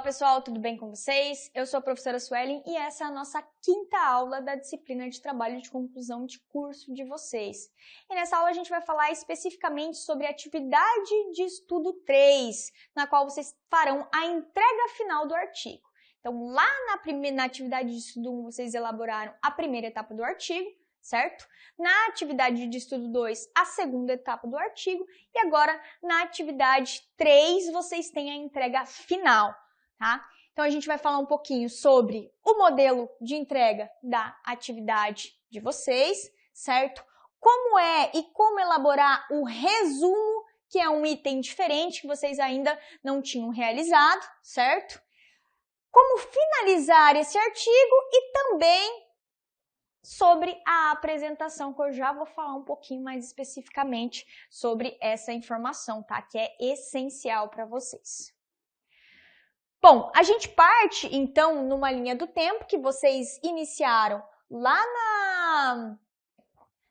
pessoal, tudo bem com vocês? Eu sou a professora Suelen e essa é a nossa quinta aula da disciplina de trabalho de conclusão de curso de vocês. E nessa aula a gente vai falar especificamente sobre a atividade de estudo 3, na qual vocês farão a entrega final do artigo. Então, lá na atividade de estudo 1, vocês elaboraram a primeira etapa do artigo, certo? Na atividade de estudo 2, a segunda etapa do artigo, e agora na atividade 3, vocês têm a entrega final, tá? Então, a gente vai falar um pouquinho sobre o modelo de entrega da atividade de vocês, certo? Como é e como elaborar o resumo, que é um item diferente que vocês ainda não tinham realizado, certo? Como finalizar esse artigo e também sobre a apresentação, que eu já vou falar um pouquinho mais especificamente sobre essa informação, tá? Que é essencial para vocês. Bom, a gente parte, então, numa linha do tempo que vocês iniciaram lá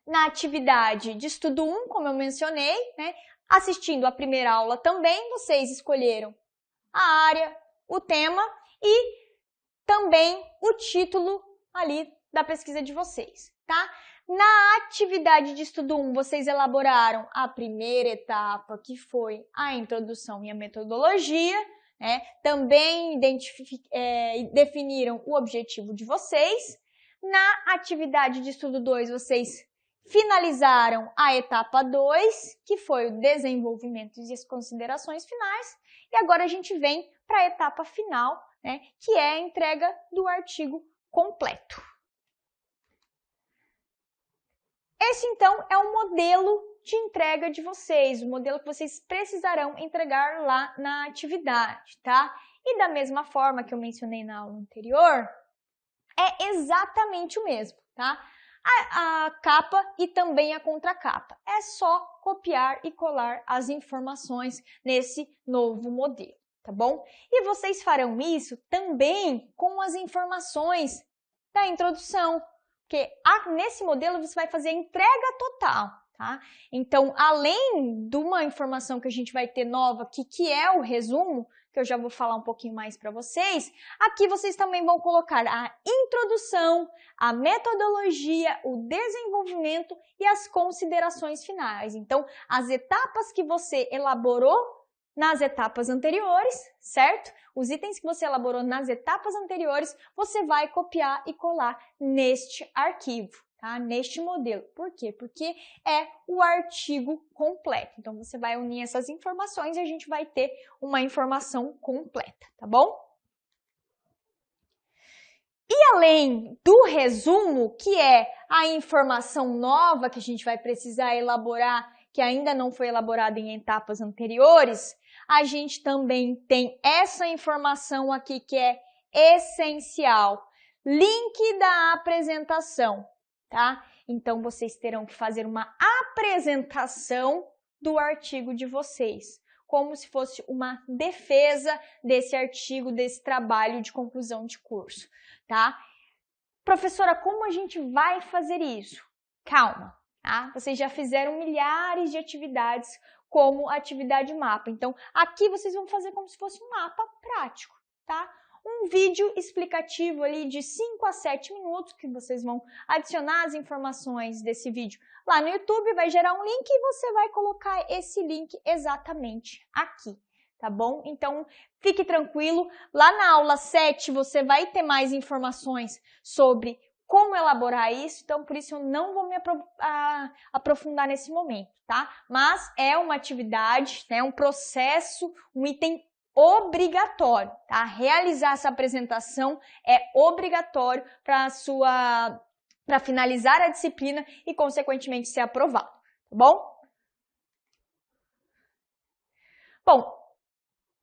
na atividade de estudo 1, como eu mencionei, né? Assistindo a primeira aula também, vocês escolheram a área, o tema e também o título ali da pesquisa de vocês, tá? Na atividade de estudo 1, vocês elaboraram a primeira etapa, que foi a introdução e a metodologia, né? Também definiram o objetivo de vocês. Na atividade de estudo 2, vocês finalizaram a etapa 2, que foi o desenvolvimento e as considerações finais, e agora a gente vem para a etapa final, né? Que é a entrega do artigo completo. Esse, então, é o modelo de entrega de vocês, o modelo que vocês precisarão entregar lá na atividade, tá? E da mesma forma que eu mencionei na aula anterior, é exatamente o mesmo, tá? A capa e também a contracapa. É só copiar e colar as informações nesse novo modelo, tá bom? E vocês farão isso também com as informações da introdução, porque nesse modelo você vai fazer a entrega total, tá? Então, além de uma informação que a gente vai ter nova aqui, que é o resumo, que eu já vou falar um pouquinho mais para vocês, aqui vocês também vão colocar a introdução, a metodologia, o desenvolvimento e as considerações finais. Então, as etapas que você elaborou nas etapas anteriores, certo? Os itens que você elaborou nas etapas anteriores, você vai copiar e colar neste arquivo, tá? Neste modelo. Por quê? Porque é o artigo completo. Então, você vai unir essas informações e a gente vai ter uma informação completa, tá bom? E além do resumo, que é a informação nova que a gente vai precisar elaborar, que ainda não foi elaborada em etapas anteriores, a gente também tem essa informação aqui que é essencial. Link da apresentação, tá? Então, vocês terão que fazer uma apresentação do artigo de vocês, como se fosse uma defesa desse artigo, desse trabalho de conclusão de curso, tá? Professora, como a gente vai fazer isso? Calma, tá? Vocês já fizeram milhares de atividades como atividade mapa. Então, aqui vocês vão fazer como se fosse um mapa prático, tá? Um vídeo explicativo ali de 5 a 7 minutos, que vocês vão adicionar as informações desse vídeo lá no YouTube, vai gerar um link e você vai colocar esse link exatamente aqui, tá bom? Então, fique tranquilo, lá na aula 7 você vai ter mais informações sobre como elaborar isso, então por isso eu não vou me aprofundar nesse momento, tá? Mas é uma atividade, né, um processo, um item obrigatório, tá? Realizar essa apresentação é obrigatório para finalizar a disciplina e, consequentemente, ser aprovado, tá bom? Bom,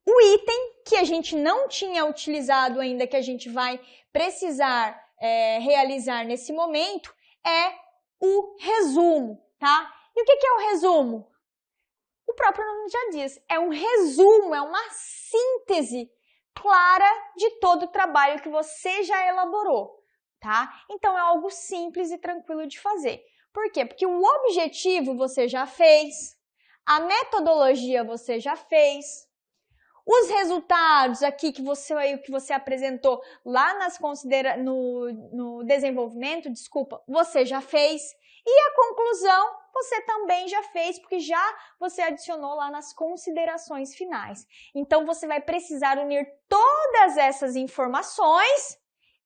o item que a gente não tinha utilizado ainda, que a gente vai precisar realizar nesse momento, é o resumo, tá? E o que é o resumo? O próprio nome já diz, é um resumo, é uma síntese clara de todo o trabalho que você já elaborou, tá? Então, é algo simples e tranquilo de fazer. Por quê? Porque o objetivo você já fez, a metodologia você já fez, Os resultados aqui que você apresentou lá no desenvolvimento, desculpa, você já fez. E a conclusão você também já fez, porque já você adicionou lá nas considerações finais. Então, você vai precisar unir todas essas informações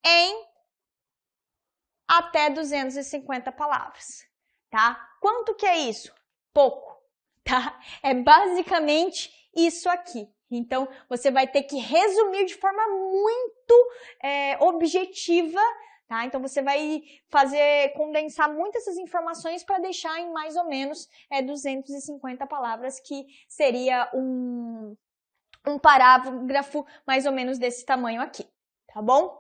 em até 250 palavras, tá? Quanto que é isso? Pouco, tá? É basicamente isso aqui. Então, você vai ter que resumir de forma muito objetiva, tá? Então, você vai condensar muitas essas informações para deixar em mais ou menos 250 palavras, que seria um parágrafo mais ou menos desse tamanho aqui, tá bom?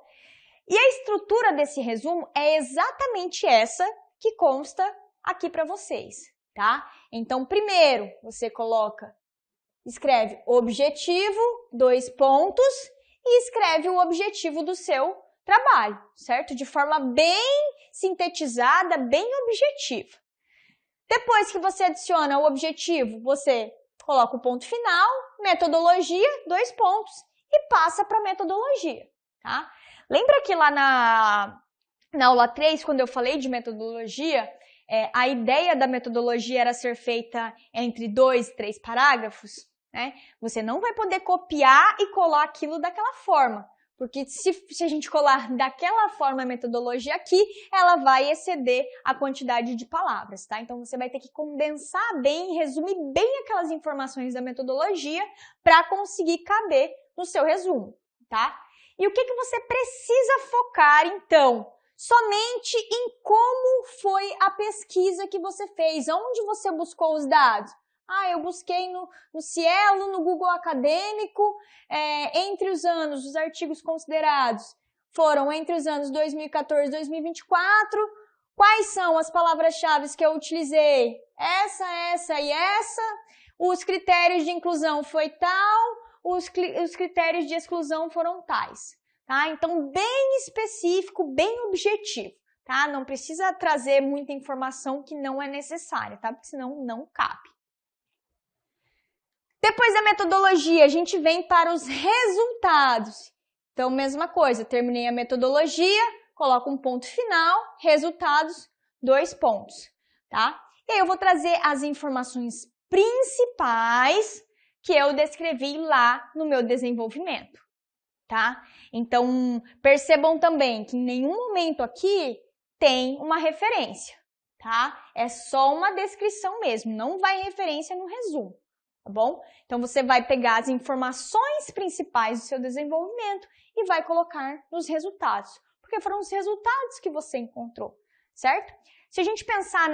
E a estrutura desse resumo é exatamente essa que consta aqui para vocês, tá? Então, primeiro, você escreve objetivo, 2 pontos, e escreve o objetivo do seu trabalho, certo? De forma bem sintetizada, bem objetiva. Depois que você adiciona o objetivo, você coloca o ponto final, metodologia, 2 pontos, e passa para a metodologia, tá? Lembra que lá na aula 3, quando eu falei de metodologia, a ideia da metodologia era ser feita entre 2 e 3 parágrafos, né? Você não vai poder copiar e colar aquilo daquela forma, porque se a gente colar daquela forma a metodologia aqui, ela vai exceder a quantidade de palavras, tá? Então, você vai ter que condensar bem, resumir bem aquelas informações da metodologia para conseguir caber no seu resumo, tá? E o que você precisa focar, então? Somente em como foi a pesquisa que você fez, onde você buscou os dados. Eu busquei no Cielo, no Google Acadêmico, entre os anos, os artigos considerados foram entre os anos 2014 e 2024. Quais são as palavras-chave que eu utilizei? Essa e essa. Os critérios de inclusão foi tal. Os critérios de exclusão foram tais, tá? Então, bem específico, bem objetivo, tá? Não precisa trazer muita informação que não é necessária, tá? Porque senão não cabe. Depois da metodologia, a gente vem para os resultados. Então, mesma coisa, terminei a metodologia, coloco um ponto final, resultados, 2 pontos, tá? E aí eu vou trazer as informações principais que eu descrevi lá no meu desenvolvimento, tá? Então, percebam também que em nenhum momento aqui tem uma referência, tá? É só uma descrição mesmo, não vai referência no resumo, tá bom? Então, você vai pegar as informações principais do seu desenvolvimento e vai colocar nos resultados, porque foram os resultados que você encontrou, certo? Se a gente pensar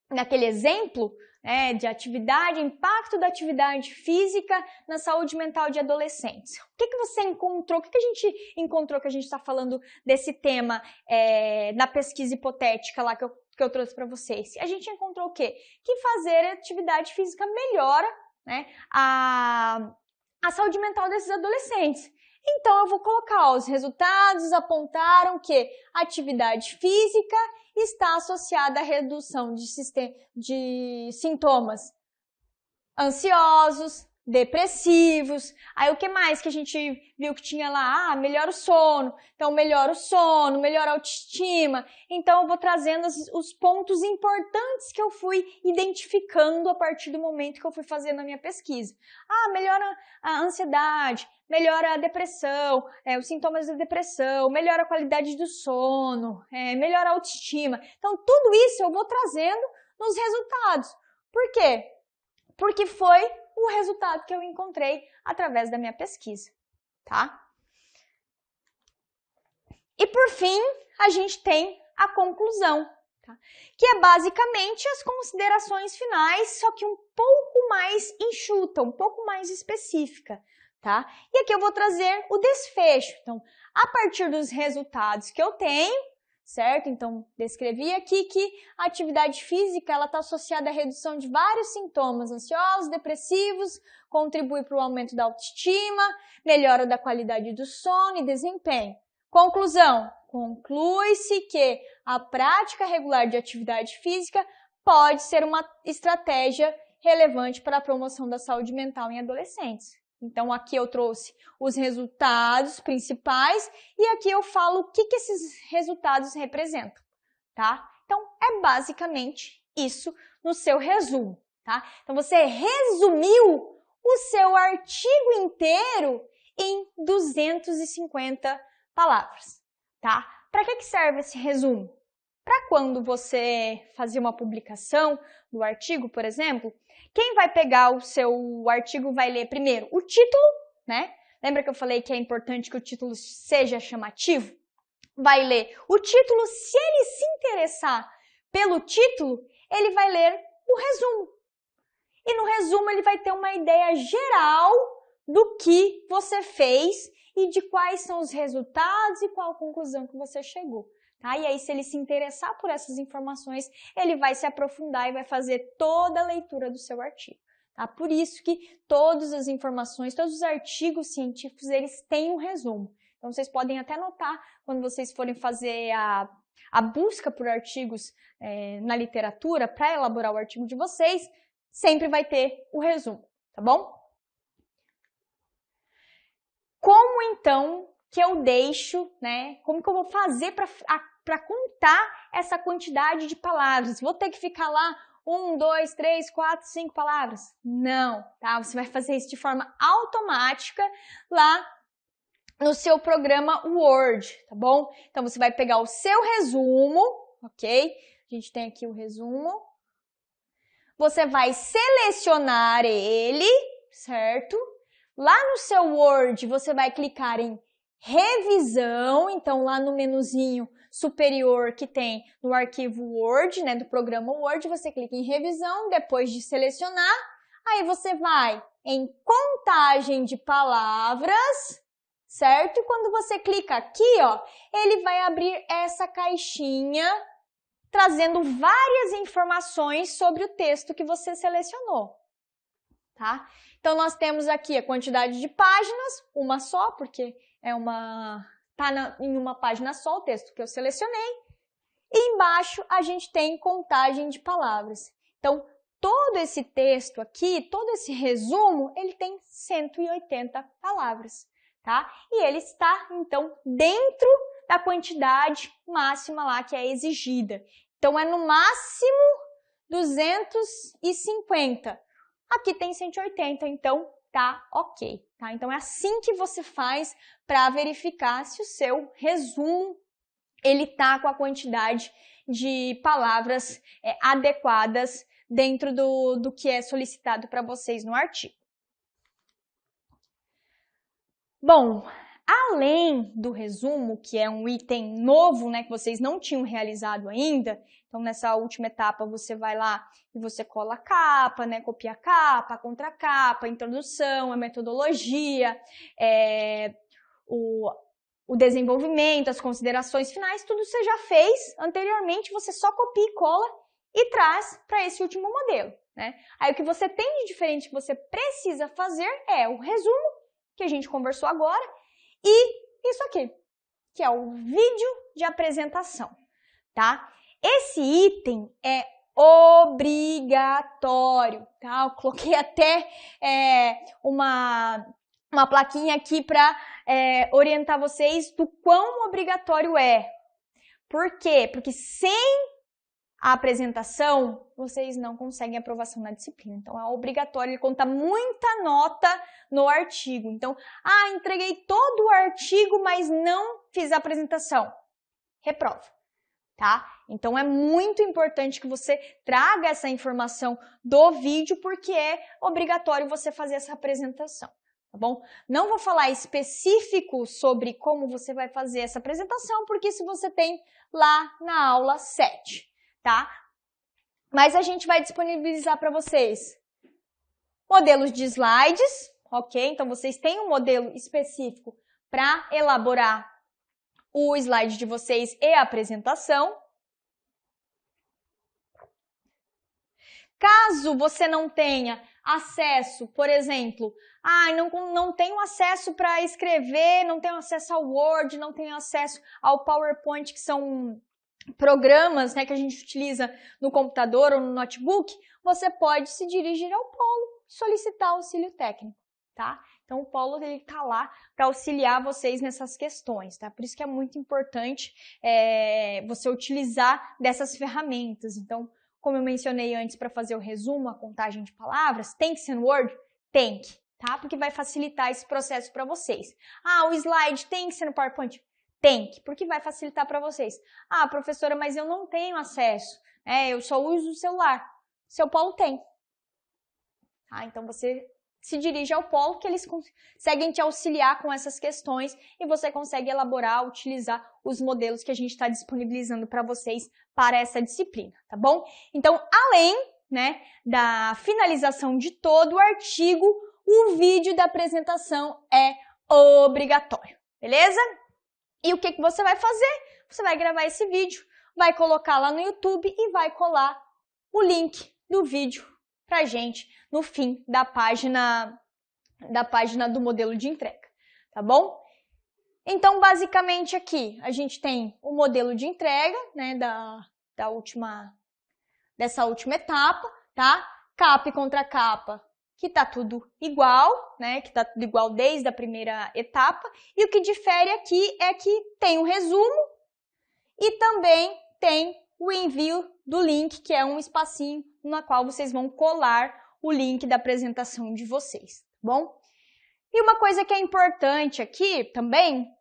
naquele exemplo, de atividade, impacto da atividade física na saúde mental de adolescentes. O que você encontrou? O que a gente encontrou que a gente está falando desse tema na pesquisa hipotética lá que eu trouxe para vocês? A gente encontrou o quê? Que fazer atividade física melhora, né, a saúde mental desses adolescentes. Então, eu vou colocar os resultados apontaram que a atividade física está associada à redução de sintomas ansiosos, depressivos. Aí o que mais que a gente viu que tinha lá? Melhora o sono. Então, melhora o sono, melhora a autoestima. Então, eu vou trazendo os pontos importantes que eu fui identificando a partir do momento que eu fui fazendo a minha pesquisa. Melhora a ansiedade, melhora a depressão, os sintomas da depressão, melhora a qualidade do sono, melhora a autoestima. Então, tudo isso eu vou trazendo nos resultados. Por quê? Porque foi o resultado que eu encontrei através da minha pesquisa, tá? E por fim, a gente tem a conclusão, tá? Que é basicamente as considerações finais, só que um pouco mais enxuta, um pouco mais específica, tá? E aqui eu vou trazer o desfecho. Então, a partir dos resultados que eu tenho, certo? Então, descrevi aqui que a atividade física ela está associada à redução de vários sintomas ansiosos, depressivos, contribui para o aumento da autoestima, melhora da qualidade do sono e desempenho. Conclusão: conclui-se que a prática regular de atividade física pode ser uma estratégia relevante para a promoção da saúde mental em adolescentes. Então, aqui eu trouxe os resultados principais e aqui eu falo o que esses resultados representam, tá? Então, é basicamente isso no seu resumo, tá? Então, você resumiu o seu artigo inteiro em 250 palavras, tá? Para que serve esse resumo? Para quando você fazer uma publicação do artigo, por exemplo, quem vai pegar o seu artigo vai ler primeiro o título, né? Lembra que eu falei que é importante que o título seja chamativo? Vai ler o título, se ele se interessar pelo título, ele vai ler o resumo. E no resumo ele vai ter uma ideia geral do que você fez e de quais são os resultados e qual a conclusão que você chegou. Tá? E aí, se ele se interessar por essas informações, ele vai se aprofundar e vai fazer toda a leitura do seu artigo. Tá? Por isso que todas as informações, todos os artigos científicos, eles têm um resumo. Então, vocês podem até notar, quando vocês forem fazer a busca por artigos na literatura, para elaborar o artigo de vocês, sempre vai ter o resumo, tá bom? Como, então, que eu deixo, né? Como que eu vou fazer para contar essa quantidade de palavras? Vou ter que ficar lá 1, 2, 3, 4, 5 palavras? Não, tá? Você vai fazer isso de forma automática lá no seu programa Word, tá bom? Então, você vai pegar o seu resumo, ok? A gente tem aqui o resumo. Você vai selecionar ele, certo? Lá no seu Word, você vai clicar em revisão, então lá no menuzinho superior que tem no arquivo Word, né, do programa Word, você clica em revisão, depois de selecionar, aí você vai em contagem de palavras, certo? E quando você clica aqui, ó, ele vai abrir essa caixinha trazendo várias informações sobre o texto que você selecionou, tá? Então, nós temos aqui a quantidade de páginas, uma só, porque tá em uma página só o texto que eu selecionei. E embaixo a gente tem contagem de palavras. Então, todo esse texto aqui, todo esse resumo, ele tem 180 palavras, tá? E ele está, então, dentro da quantidade máxima lá que é exigida. Então, é no máximo 250. Aqui tem 180, então tá ok. Tá? Então, é assim que você faz para verificar se o seu resumo ele tá com a quantidade de palavras adequadas dentro do que é solicitado para vocês no artigo. Bom, além do resumo, que é um item novo, né, que vocês não tinham realizado ainda, então nessa última etapa você vai lá e você cola a capa, né, copia a capa, a contracapa, a introdução, a metodologia, o desenvolvimento, as considerações finais, tudo você já fez anteriormente, você só copia e cola e traz para esse último modelo, né? Aí o que você tem de diferente que você precisa fazer é o resumo, que a gente conversou agora, e isso aqui, que é o vídeo de apresentação, tá? Esse item é obrigatório, tá? Eu coloquei até uma plaquinha aqui para orientar vocês do quão obrigatório é. Por quê? Porque sem a apresentação, vocês não conseguem aprovação na disciplina. Então, é obrigatório, ele conta muita nota no artigo. Então, entreguei todo o artigo, mas não fiz a apresentação. Reprova, tá? Então, é muito importante que você traga essa informação do vídeo, porque é obrigatório você fazer essa apresentação, tá bom? Não vou falar específico sobre como você vai fazer essa apresentação, porque isso você tem lá na aula 7. Tá? Mas a gente vai disponibilizar para vocês modelos de slides, ok? Então, vocês têm um modelo específico para elaborar o slide de vocês e a apresentação. Caso você não tenha acesso, por exemplo, não tenho acesso para escrever, não tenho acesso ao Word, não tenho acesso ao PowerPoint, que são programas, né, que a gente utiliza no computador ou no notebook, você pode se dirigir ao polo, solicitar auxílio técnico, tá? Então, o polo ele está lá para auxiliar vocês nessas questões, tá? Por isso que é muito importante você utilizar dessas ferramentas. Então, como eu mencionei antes, para fazer o resumo, a contagem de palavras, tem que ser no Word? Tem que, tá? Porque vai facilitar esse processo para vocês. Ah, o slide tem que ser no PowerPoint? Tem que, porque vai facilitar para vocês. Ah, professora, mas eu não tenho acesso, eu só uso o celular. Seu polo tem. Tá? Então, você se dirige ao polo que eles conseguem te auxiliar com essas questões e você consegue elaborar, utilizar os modelos que a gente está disponibilizando para vocês para essa disciplina, tá bom? Então, além, né, da finalização de todo o artigo, o vídeo da apresentação é obrigatório, beleza? E o que você vai fazer? Você vai gravar esse vídeo, vai colocar lá no YouTube e vai colar o link do vídeo pra gente no fim da página do modelo de entrega, tá bom? Então, basicamente aqui, a gente tem o modelo de entrega, né, dessa última etapa, tá? Capa e contracapa, que tá tudo igual, né, que tá tudo igual desde a primeira etapa, e o que difere aqui é que tem um resumo e também tem o envio do link, que é um espacinho na qual vocês vão colar o link da apresentação de vocês, tá bom? E uma coisa que é importante aqui também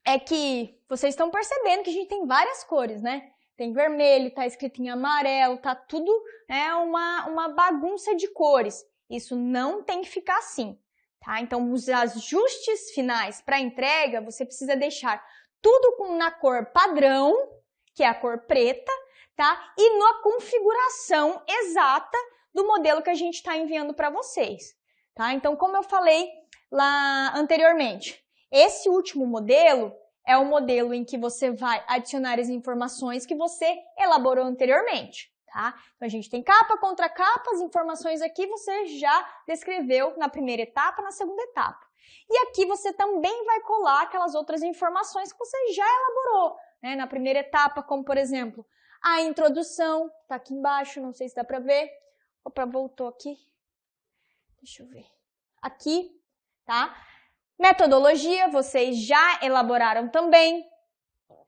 é que vocês estão percebendo que a gente tem várias cores, né? Tem vermelho, tá escrito em amarelo, tá tudo uma bagunça de cores. Isso não tem que ficar assim, tá? Então, os ajustes finais para entrega, você precisa deixar tudo na cor padrão, que é a cor preta, tá? E na configuração exata do modelo que a gente está enviando para vocês, tá? Então, como eu falei lá anteriormente, esse último modelo é o modelo em que você vai adicionar as informações que você elaborou anteriormente, tá? Então, a gente tem capa, contracapa, as informações aqui você já descreveu na primeira etapa, na segunda etapa. E aqui você também vai colar aquelas outras informações que você já elaborou, né? Na primeira etapa, como por exemplo, a introdução, tá aqui embaixo, não sei se dá para ver. Opa, voltou aqui. Deixa eu ver. Aqui, tá? Metodologia, vocês já elaboraram também.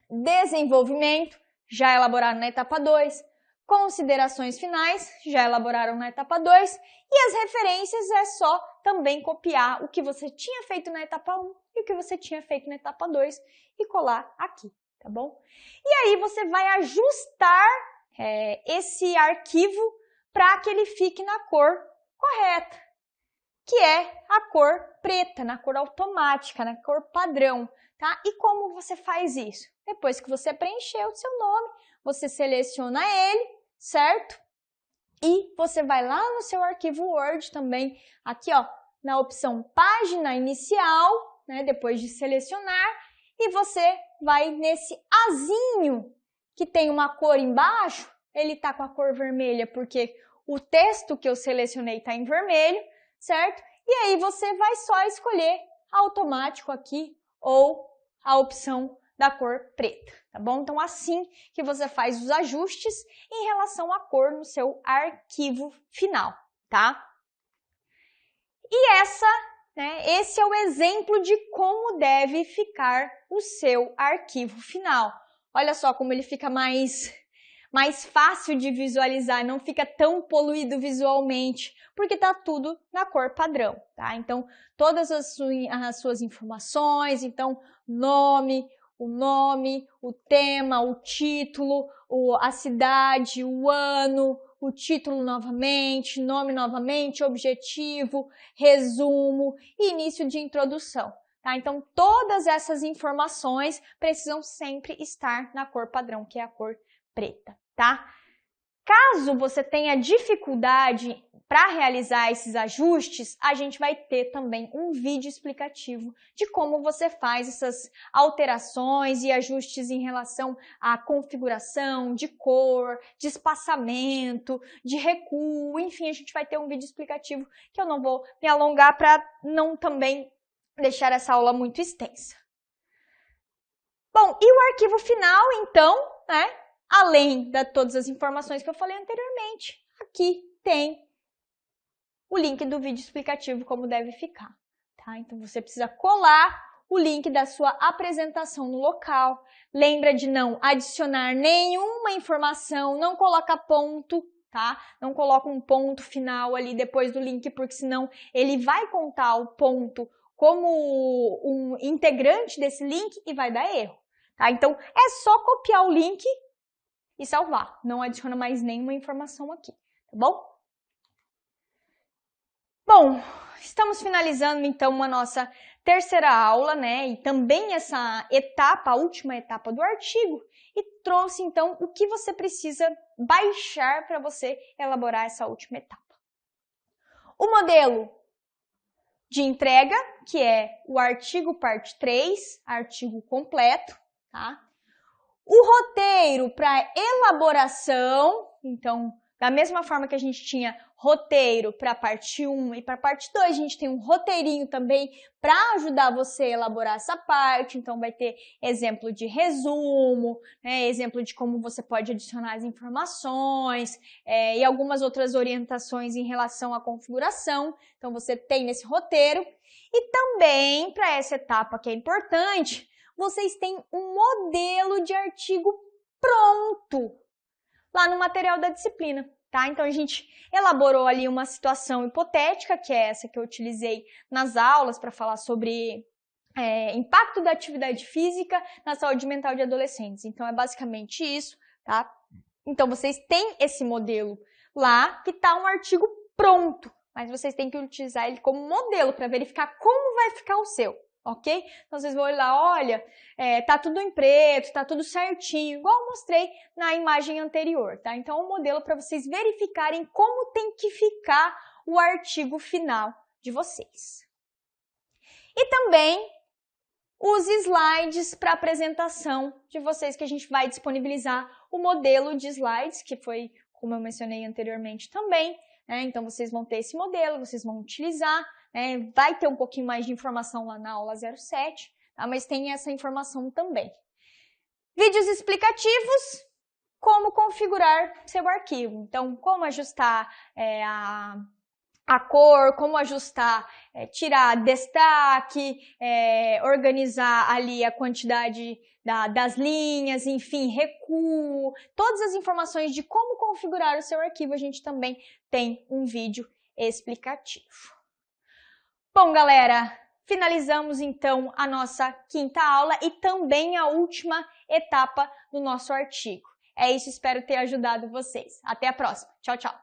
Desenvolvimento, já elaboraram na etapa 2. Considerações finais, já elaboraram na etapa 2. E as referências é só também copiar o que você tinha feito na etapa 1 e o que você tinha feito na etapa 2 e colar aqui, tá bom? E aí você vai ajustar esse arquivo para que ele fique na cor correta, que é a cor preta, na cor automática, na cor padrão, tá? E como você faz isso? Depois que você preencheu o seu nome, você seleciona ele, certo? E você vai lá no seu arquivo Word também, aqui ó, na opção página inicial, né? Depois de selecionar, e você vai nesse azinho que tem uma cor embaixo, ele tá com a cor vermelha porque o texto que eu selecionei tá em vermelho, certo? E aí você vai só escolher automático aqui ou a opção da cor preta, tá bom? Então, assim que você faz os ajustes em relação à cor no seu arquivo final, tá? E esse é o exemplo de como deve ficar o seu arquivo final. Olha só como ele fica mais fácil de visualizar, não fica tão poluído visualmente, porque está tudo na cor padrão, tá? Então, todas as suas informações, então, o nome, o tema, o título, a cidade, o ano, o título novamente, nome novamente, objetivo, resumo e início de introdução. Tá? Então, todas essas informações precisam sempre estar na cor padrão, que é a cor preta, tá? Caso você tenha dificuldade para realizar esses ajustes, a gente vai ter também um vídeo explicativo de como você faz essas alterações e ajustes em relação à configuração de cor, de espaçamento, de recuo, enfim, a gente vai ter um vídeo explicativo que eu não vou me alongar para não também deixar essa aula muito extensa. Bom, e o arquivo final, então, né? além de todas as informações que eu falei anteriormente, aqui tem o link do vídeo explicativo como deve ficar, tá? Então você precisa colar o link da sua apresentação no local. Lembra de não adicionar nenhuma informação, não coloca ponto, tá? Não coloca um ponto final ali depois do link, porque senão ele vai contar o ponto como um integrante desse link e vai dar erro, tá? Então é só copiar o link e salvar. Não adiciona mais nenhuma informação aqui, tá bom? Bom, estamos finalizando então a nossa terceira aula, né? E também essa etapa, a última etapa do artigo, e trouxe então o que você precisa baixar para você elaborar essa última etapa. O modelo de entrega, que é o artigo parte 3, artigo completo, tá? O roteiro para elaboração, então, da mesma forma que a gente tinha roteiro para a parte 1 e para a parte 2, a gente tem um roteirinho também para ajudar você a elaborar essa parte. Então, vai ter exemplo de resumo, né, exemplo de como você pode adicionar as informações e algumas outras orientações em relação à configuração. Então, você tem nesse roteiro. E também, para essa etapa que é importante, vocês têm um modelo de artigo pronto lá no material da disciplina, tá? Então, a gente elaborou ali uma situação hipotética, que é essa que eu utilizei nas aulas para falar sobre impacto da atividade física na saúde mental de adolescentes. Então, é basicamente isso, tá? Então, vocês têm esse modelo lá, que tá um artigo pronto, mas vocês têm que utilizar ele como modelo para verificar como vai ficar o seu. Ok? Então, vocês vão olhar, olha, tá tudo em preto, tá tudo certinho, igual eu mostrei na imagem anterior, tá? Então, é um modelo para vocês verificarem como tem que ficar o artigo final de vocês. E também os slides para apresentação de vocês, que a gente vai disponibilizar o modelo de slides, que foi, como eu mencionei anteriormente também, né? Então, vocês vão ter esse modelo, vocês vão utilizar, vai ter um pouquinho mais de informação lá na aula 07, tá? Mas tem essa informação também. Vídeos explicativos, como configurar seu arquivo. Então, como ajustar a cor, como ajustar, tirar destaque, organizar ali a quantidade das linhas, enfim, recuo, todas as informações de como configurar o seu arquivo, a gente também tem um vídeo explicativo. Bom, galera, finalizamos então a nossa quinta aula e também a última etapa do nosso artigo. É isso, espero ter ajudado vocês. Até a próxima. Tchau, tchau.